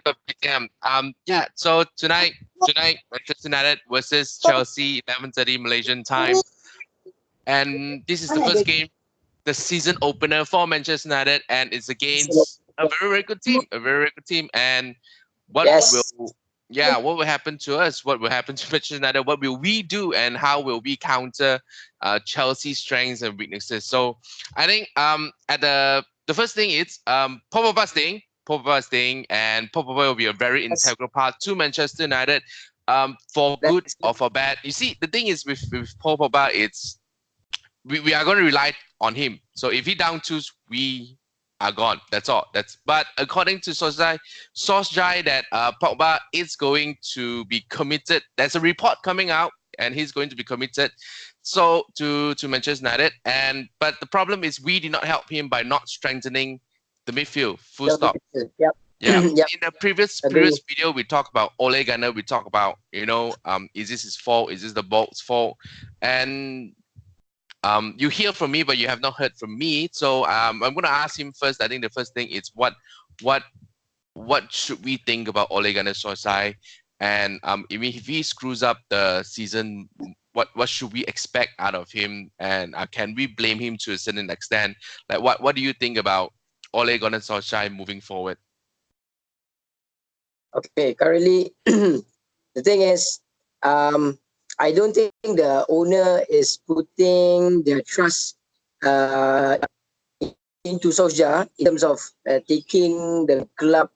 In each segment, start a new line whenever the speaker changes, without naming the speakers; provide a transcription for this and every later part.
but Cam, yeah. So tonight, Manchester United versus Chelsea, 11:30 Malaysian time, and this is the first game, the season opener for Manchester United, and it's against a very very good team, And what
Yes.
will, yeah, what will happen to us? What will happen to Manchester United? What will we do, and how will we counter Chelsea's strengths and weaknesses? So I think at the first thing is Pogba staying. Pogba staying, and Pogba will be a very
Yes.
integral part to Manchester United. For good
That's
or for bad. You see, the thing is with Pogba, it's we are going to rely on him. So if he down tools, we are gone. That's all. But according to Solskjaer that Pogba is going to be committed. There's a report coming out, and he's going to be committed. So to Manchester United, and but the problem is we did not help him by not strengthening the midfield. Full stop.
Yep.
Yeah.
Yep.
In the previous
Agree.
video, we talked about Ole Gunnar. We talked about is this his fault? Is this the Bolt's fault? And you hear from me, but you have not heard from me. So I'm going to ask him first. I think the first thing is what should we think about Ole Gunnar Solskjaer? And if he screws up the season, what should we expect out of him? And can we blame him to a certain extent? Like what do you think about Ole Gunnar Solskjaer moving forward?
Okay. Currently, the thing is, I don't think the owner is putting their trust uh, into Solskjaer in terms of taking the club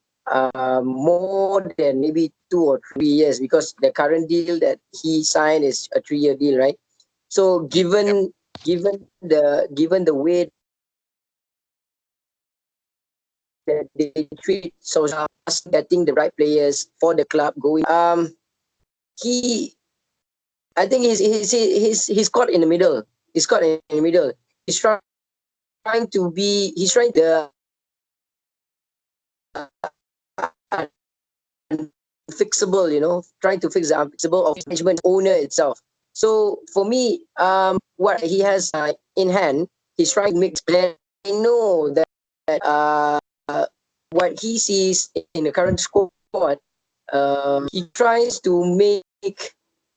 more than maybe 2 or 3 years, because the current deal that he signed is a 3-year deal, right? So
Yep.
given the way that they treat Solskjaer, getting the right players for the club going, he I think he's caught in the middle. He's caught in the middle. He's trying the unfixable, trying to fix the unfixable of management owner itself. So for me, what he has in hand, he's trying to mix. I know that uh, what he sees in the current squad, he tries to make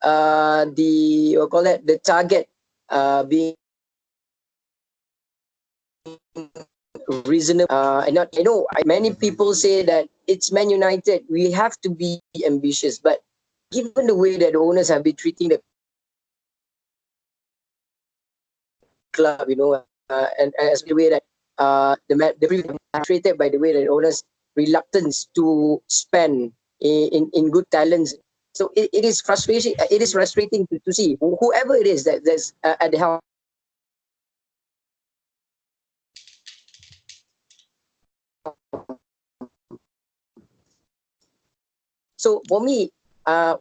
the what call that the target being reasonable. And not, many people say that it's Man United. We have to be ambitious, but given the way that the owners have been treating the club, and as the way that the previous treated by the way that owners reluctance to spend in good talents. So it is frustrating. It is frustrating to see whoever it is that there's at the helm. So for me, trying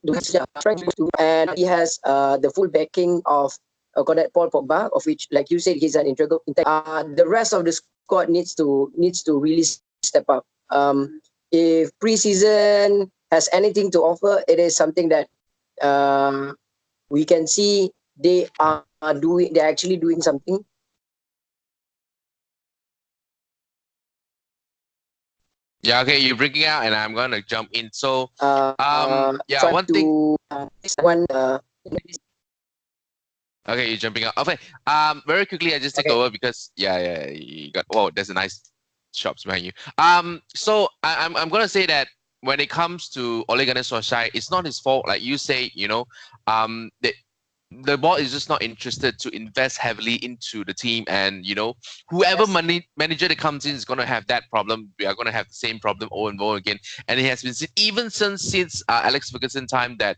to, and he has the full backing of Paul Pogba, of which, like you said, he's an integral. The rest of the squad needs to really step up. If preseason has anything to offer, it is something that we can see they are doing. They're actually doing something.
Yeah. Okay. You're breaking out, and I'm gonna jump in. So yeah.
Try
One thing.
to one.
Okay, you're jumping out. Okay. Very quickly, I just take
Okay.
over because yeah, you got. Oh, there's a nice shops behind you. So I'm gonna say that when it comes to Ole Gunnar Solskjaer, it's not his fault. Like you say, the board is just not interested to invest heavily into the team, and whoever
Yes.
money manager that comes in is going to have that problem. We are going to have the same problem over and over again, and it has been even since Alex Ferguson time that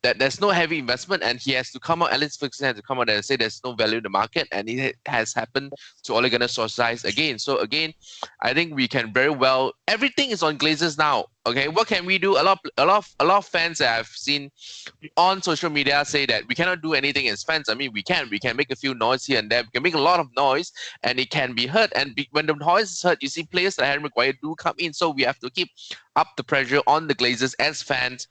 there's no heavy investment, and he has to come out. Alex Ferguson has to come out and say there's no value in the market, and it has happened to Ole Gunnar Solskjaer again. So again, I think we can very well. Everything is on Glazers now. Okay, what can we do? A lot of fans that I've seen on social media say that we cannot do anything as fans. I mean, we can make a few noise here and there. We can make a lot of noise, and it can be heard. And when the noise is heard, you see players like Harry Maguire do come in. So we have to keep up the pressure on the Glazers as fans.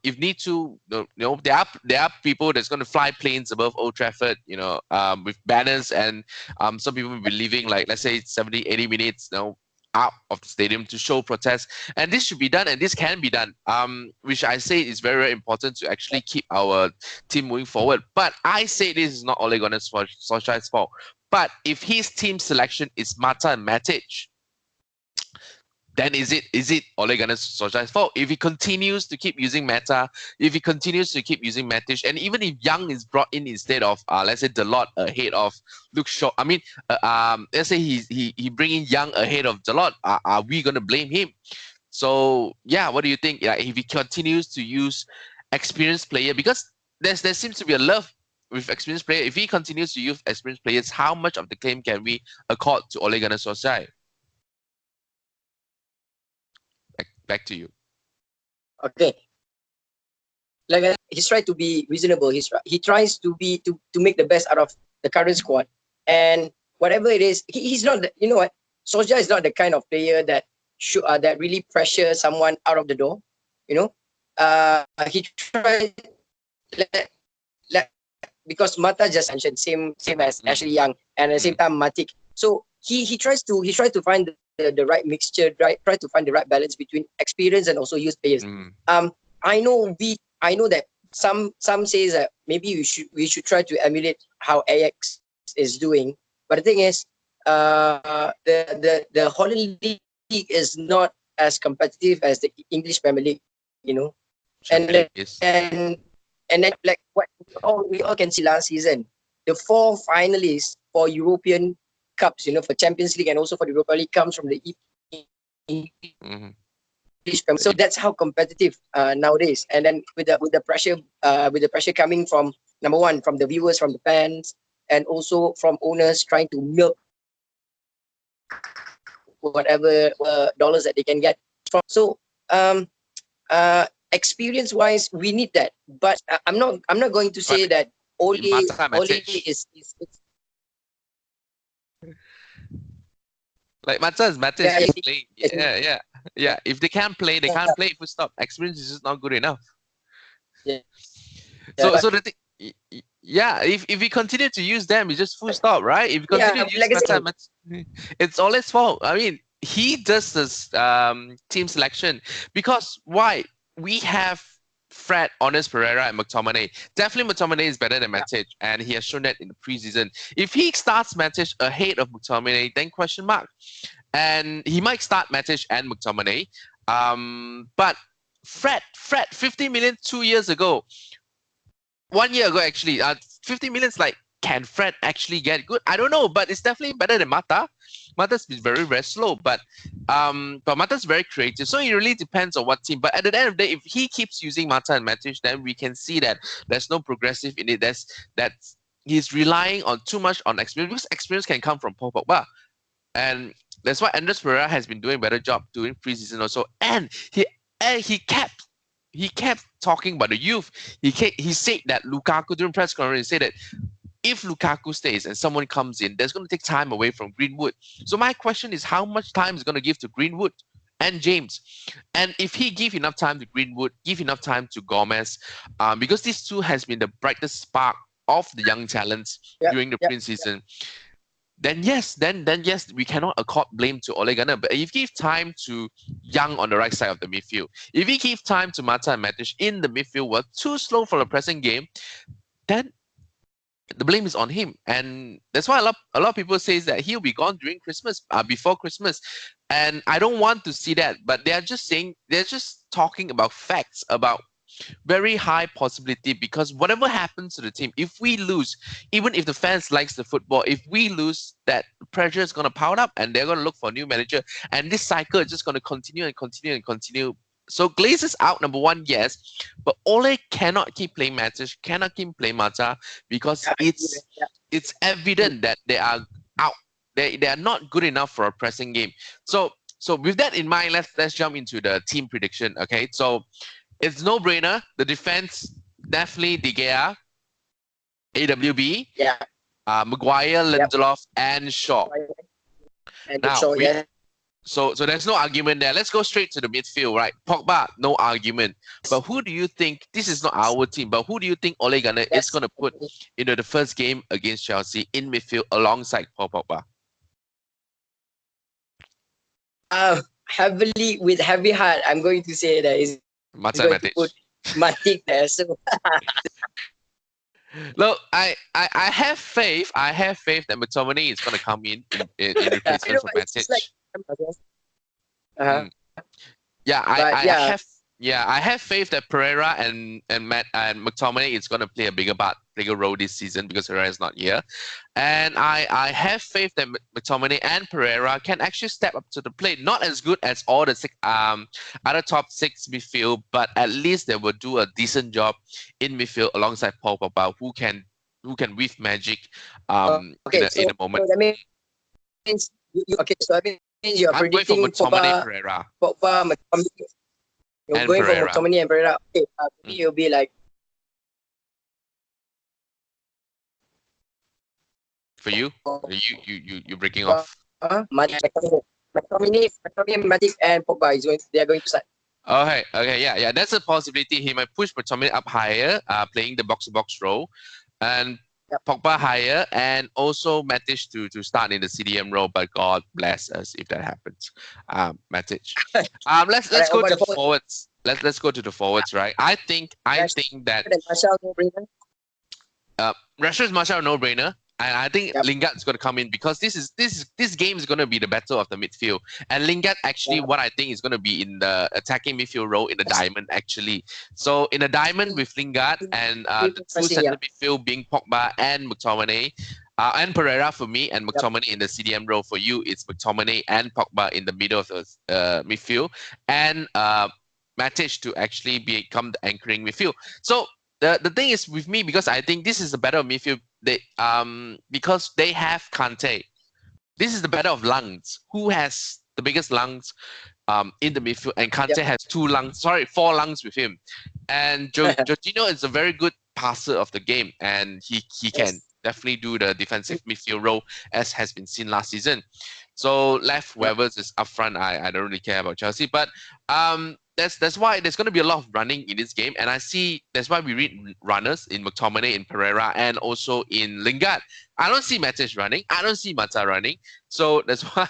If need to, there are people that's going to fly planes above Old Trafford, with banners, and some people will be leaving, like, let's say 70, 80 minutes, out of the stadium to show protest. And this should be done, and this can be done. Which I say is very, very important to actually keep our team moving forward. But I say this is not Ole Gunnar Solskjaer's fault. But if his team selection is Mata and Matic, then is it Ole Gunnar Solskjaer's fault? If he continues to keep using Mata, if he continues to keep using Matic, and even if Young is brought in instead of let's say Dalot ahead of Luke Shaw, I mean, let's say he bring in Young ahead of Dalot, are we gonna blame him? So yeah, what do you think? Like, if he continues to use experienced player, because there seems to be a love with experienced player. If he continues to use experienced players, how much of the claim can we accord to Ole Gunnar Solskjaer? Back to you.
Okay. Like he's trying to be reasonable. He tries to make the best out of the current squad, and whatever it is, he's not. You know what? Solskjaer is not the kind of player that that really pressure someone out of the door. You know, he tried because Mata just mentioned same as Ashley Young, and at the same time Matic. So he tries to find the right mixture, try to find the right balance between experience and also youth players. I know that some says that maybe we should try to emulate how Ajax is doing, but the thing is, the Holland League is not as competitive as the English Premier League, you know, and then like what we all can see last season, the 4 finalists for European Cups, you know, for Champions League and also for the Europa League comes from the English Premier. So that's how competitive nowadays. And then with the pressure coming from, number one, from the viewers, from the fans, and also from owners trying to milk whatever dollars that they can get from. So experience wise, we need that. But I'm not going to say that Ole is
like Mata is playing. Yeah. If they can't play, they can't play. Full stop. Experience is just not good enough.
Yeah.
So the thing, yeah. If we continue to use them, it's just full stop, right? If we continue to use Mata, it's all his fault. I mean, he does this team selection because why? We have Fred, Honest Pereira, and McTominay. Definitely McTominay is better than Matic, and he has shown that in the preseason. If he starts Matic ahead of McTominay, then question mark. And he might start Matic and McTominay. But Fred, 50 million 2 years ago. 1 year ago, actually. 50 million is like, can Fred actually get good? I don't know, but it's definitely better than Mata. Mata's been very, very slow, but Mata's very creative. So it really depends on what team. But at the end of the day, if he keeps using Mata and Matic, then we can see that there's no progressive in it. That's he's relying on too much on experience, because experience can come from Paul Pogba. And that's why Andres Pereira has been doing a better job doing preseason also. And he kept talking about the youth. He said that Lukaku, during press conference, he said that if Lukaku stays and someone comes in, that's going to take time away from Greenwood. So my question is, how much time is going to give to Greenwood and James? And if he give enough time to Greenwood, give enough time to Gomez, because these two has been the brightest spark of the young talents during the preseason, then yes, we cannot accord blame to Ole Gunnar. But if he give time to Young on the right side of the midfield, if he give time to Mata and Matic in the midfield, were too slow for the pressing game, then the blame is on him. And that's why a lot of people say that he'll be gone during Christmas, before Christmas. And I don't want to see that, but they're just talking about facts, about very high possibility, because whatever happens to the team, if we lose, even if the fans likes the football, if we lose, that pressure is going to pile up and they're going to look for a new manager, and this cycle is just going to continue and continue and continue. So Glazer's out, number one, yes, but Ole cannot keep playing Matic, cannot keep playing Mata, because it's evident that they are out. They are not good enough for a pressing game. So with that in mind, let's jump into the team prediction. Okay, so it's no brainer. The defense, definitely De Gea, AWB, Maguire, Lindelof, and Shaw. So there's no argument there. Let's go straight to the midfield, right? Pogba, no argument. But who do you think, this is not our team, but who do you think Ole Gunnar is going to put into the first game against Chelsea in midfield alongside Paul Pogba?
Heavily with heavy heart, I'm going to say that he's
Mata
going to
Matic.
put Matic there. So
Look, I have faith. I have faith that McTominay is going to come in
I
replacement
know
for
it's like
Matic.
uh,
Mm. Yeah,
but yeah,
I have faith that Pereira and McTominay is going to play a bigger role this season because Pereira is not here, and I have faith that McTominay and Pereira can actually step up to the plate. Not as good as all the other top six midfield, but at least they will do a decent job in midfield alongside Paul Pogba, who can weave magic
okay.
in a moment.
So that means okay. So that means you are
I'm going for
predicting
McTominay,
Pogba,
Pereira,
McTominay. You're
and
going for
Pereira.
McTominay and Pereira. Okay,
Mm.
it'll be like
For you, you breaking off.
McTominay, Matic, and Pogba is going. They are going to start.
Okay, yeah. That's a possibility. He might push McTominay up higher, playing the box-to-box role, and
Yep.
Pogba higher, and also Matic to start in the CDM role. But God bless us if that happens. Matic. Let's
Alright,
go
over
to
the
the
forward.
forwards. Let's go to the forwards, right? I think that
And Martial, no-brainer.
Rashford's Martial no-brainer. And I think
Yep.
Lingard's going to come in because this game is going to be the battle of the midfield. And Lingard actually,
Yep.
what I think is going to be in the attacking midfield role in the diamond actually. So in the diamond with Lingard and the two center midfield being Pogba and McTominay, and Pereira for me, and McTominay in the CDM role for you. It's McTominay and Pogba in the middle of the midfield, and Matic to actually become the anchoring midfield. So the thing is with me, because I think this is the battle of midfield. Because they have Kante. This is the battle of lungs. Who has the biggest lungs in the midfield? And Kante has 4 lungs with him. And Jorginho is a very good passer of the game, and he can definitely do the defensive midfield role as has been seen last season. So left whoever is up front, I don't really care about Chelsea, but that's why there's going to be a lot of running in this game, and I see that's why we read runners in McTominay, in Pereira, and also in Lingard. I don't see Matic running. I don't see Mata running. So that's why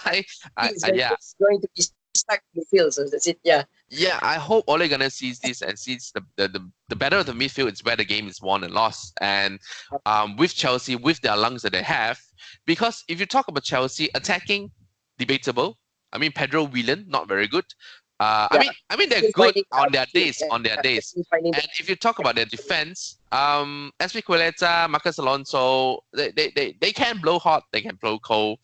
It's going to be stuck in the field. So that's it. Yeah.
Yeah, I hope Ole Gunnar sees this and sees the battle of the midfield is where the game is won and lost. And with Chelsea, with their lungs that they have, because if you talk about Chelsea attacking, debatable. I mean, Pedro Whelan, not very good. I mean they're good on their days. And if you talk about their defense, Espiqueta, Marcus Alonso, they can blow hot, they can blow cold,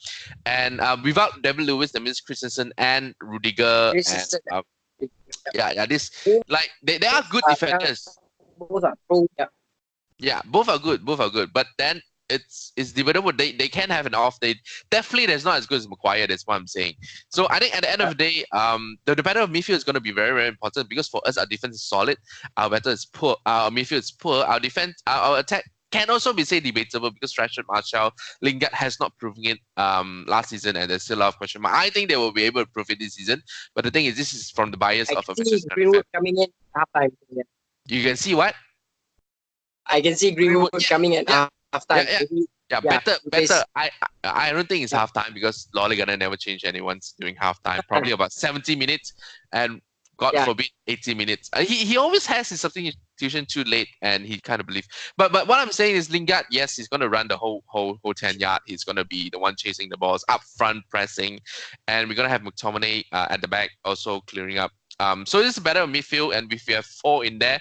and without David Lewis, that means Christensen and Rudiger, and this like they are good defenders.
Both are pro. Yeah.
Yeah, both are good, but then it's debatable. They can have an off day. Definitely, there's not as good as Maguire. That's what I'm saying. So I think at the end of the day, the battle of midfield is going to be very, very important because for us, our defense is solid, our battle is poor, our midfield is poor, our defense, our attack can also be say debatable because Rashford, Martial, Lingard has not proven it last season, and there's still a lot of question mark. I think they will be able to prove it this season, but the thing is, this is from the bias of a Manchester
Greenwood coming in halftime. Yeah.
You can see what?
I can see Greenwood coming in halftime.
Better. I don't think it's halftime because Ole Gunnar never changed anyone's during halftime. Probably about 70 minutes, and God forbid 80 minutes. He always has his substitution too late, and he kind of believes. But what I'm saying is Lingard, yes, he's going to run the whole 10 yard. He's going to be the one chasing the balls up front, pressing, and we're going to have McTominay at the back also clearing up. So this is better midfield, and if you have 4 in there,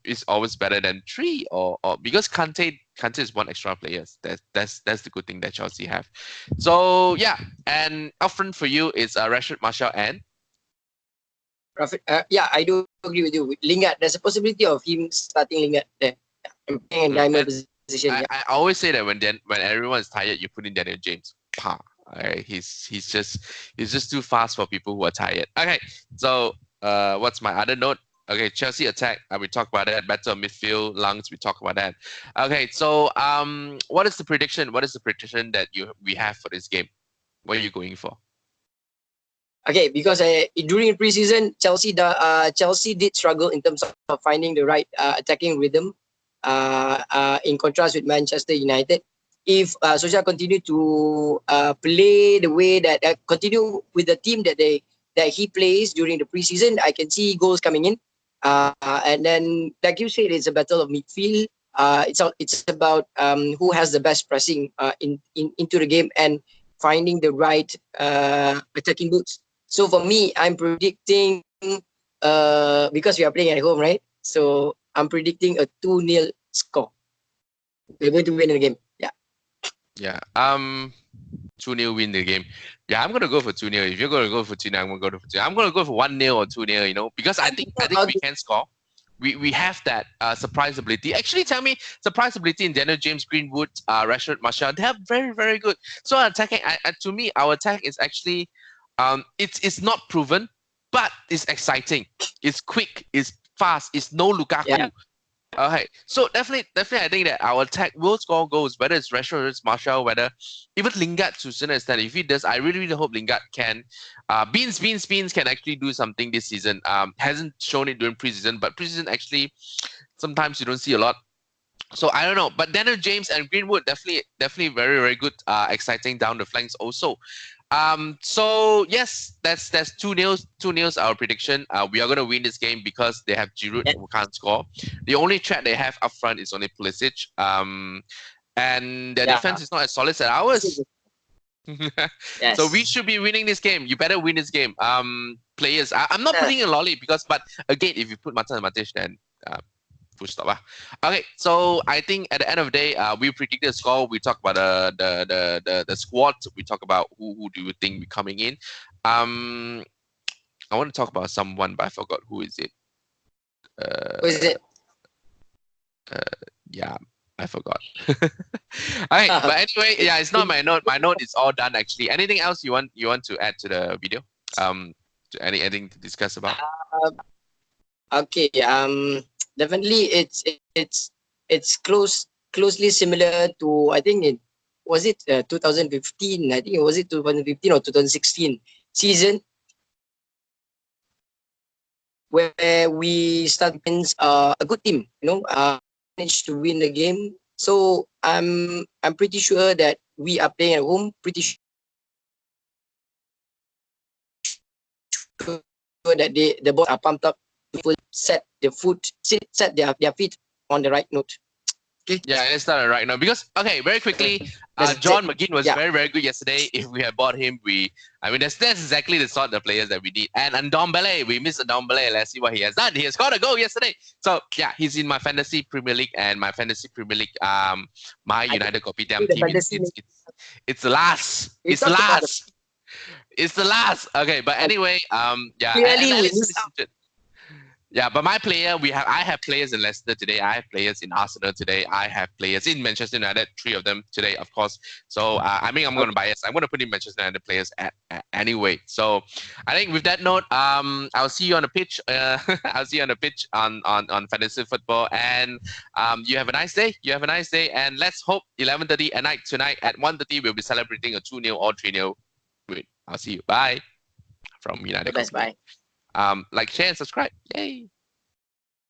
it's always better than 3 or because Kante is one extra player. That's the good thing that Chelsea have. So yeah, and up front for you is Rashford, Martial, and
I do agree with you. With Lingard, there's a possibility of him starting Lingard there in diamond position.
I always say that when everyone is tired, you put in Daniel James. He's just too fast for people who are tired. Okay, so what's my other note? Okay, Chelsea attack. We talk about that. Better midfield, lungs. We talk about that. Okay, so what is the prediction? What is the prediction that we have for this game? What are you going for?
Okay, because during preseason, Chelsea did struggle in terms of finding the right attacking rhythm. In contrast with Manchester United, if Solskjaer continue to play the way that continue with the team that he plays during the preseason, I can see goals coming in. And then, like you said, it's a battle of midfield. It's about who has the best pressing into the game and finding the right attacking boots. So for me, I'm predicting because we are playing at home, right? So I'm predicting a 2-0 score. We're going to win the game. Yeah.
Yeah. 2-0 win the game. Yeah, I'm gonna go for 2-0. If you're gonna go for 2-0, I'm gonna go for 2-0. I'm gonna go for 1-0 or 2-0, you know, because I think we can score. We have that surprise ability. Actually, tell me, surprise ability in Daniel James, Greenwood, Rashford, Martial, they are very, very good. So attacking, to me, our attack is actually, it's not proven, but it's exciting. It's quick. It's fast. It's no Lukaku.
Yeah.
Okay, so definitely, I think that our attack will score goals, whether it's Rashford, whether it's Martial, whether even Lingard to a certain extent. If he does, I really, really hope Lingard can. Beans can actually do something this season. Hasn't shown it during preseason, but preseason actually sometimes you don't see a lot. So I don't know, but Daniel James and Greenwood definitely very, very good, exciting down the flanks also. So yes, that's 2-0. 2-0 our prediction. We are gonna win this game because they have Giroud who can't score. The only threat they have up front is only Pulisic. And their defense is not as solid as ours.
Yes.
So we should be winning this game. You better win this game. Players, I'm not putting a lolly but again, if you put Mata and Matish, then full stop. Okay, so I think at the end of the day, we predicted the score. We talk about the squad. We talk about who do you think be coming in. I want to talk about someone, but I forgot who is it.
Who is it?
Yeah, I forgot. Alright, but anyway, yeah, it's not my note. My note is all done actually. Anything else you want to add to the video? Anything to discuss about?
Okay. Definitely it's closely similar to, I think it was 2015. I think it was 2015 or 2016 season where we started against a good team, managed to win the game. So I'm pretty sure that we are playing at home. Pretty sure that the boys are pumped up. People set their feet on the right note. Okay.
Yeah, let's start right now because very quickly, John McGinn was very, very good yesterday. If we had bought him, that's exactly the sort of players that we need. And Ndombele, we missed Ndombele. Let's see what he has done. He has scored a goal yesterday. So yeah, he's in my fantasy Premier League and my fantasy Premier League. My United Kopitiam team. It's the last. It's the last. It's the last. Okay, but anyway, yeah. Yeah, but my player, I have players in Leicester today. I have players in Arsenal today. I have players in Manchester United, 3 of them today, of course. So, I'm going to bias. I'm going to put in Manchester United players anyway. So, I think with that note, I'll see you on the pitch. I'll see you on the pitch on fantasy football. And you have a nice day. And let's hope 11:30 at night tonight at 1:30 we'll be celebrating a 2-0 or 3-0 win. I'll see you. Bye. From United.
Bye.
Like, share, and subscribe. Yay.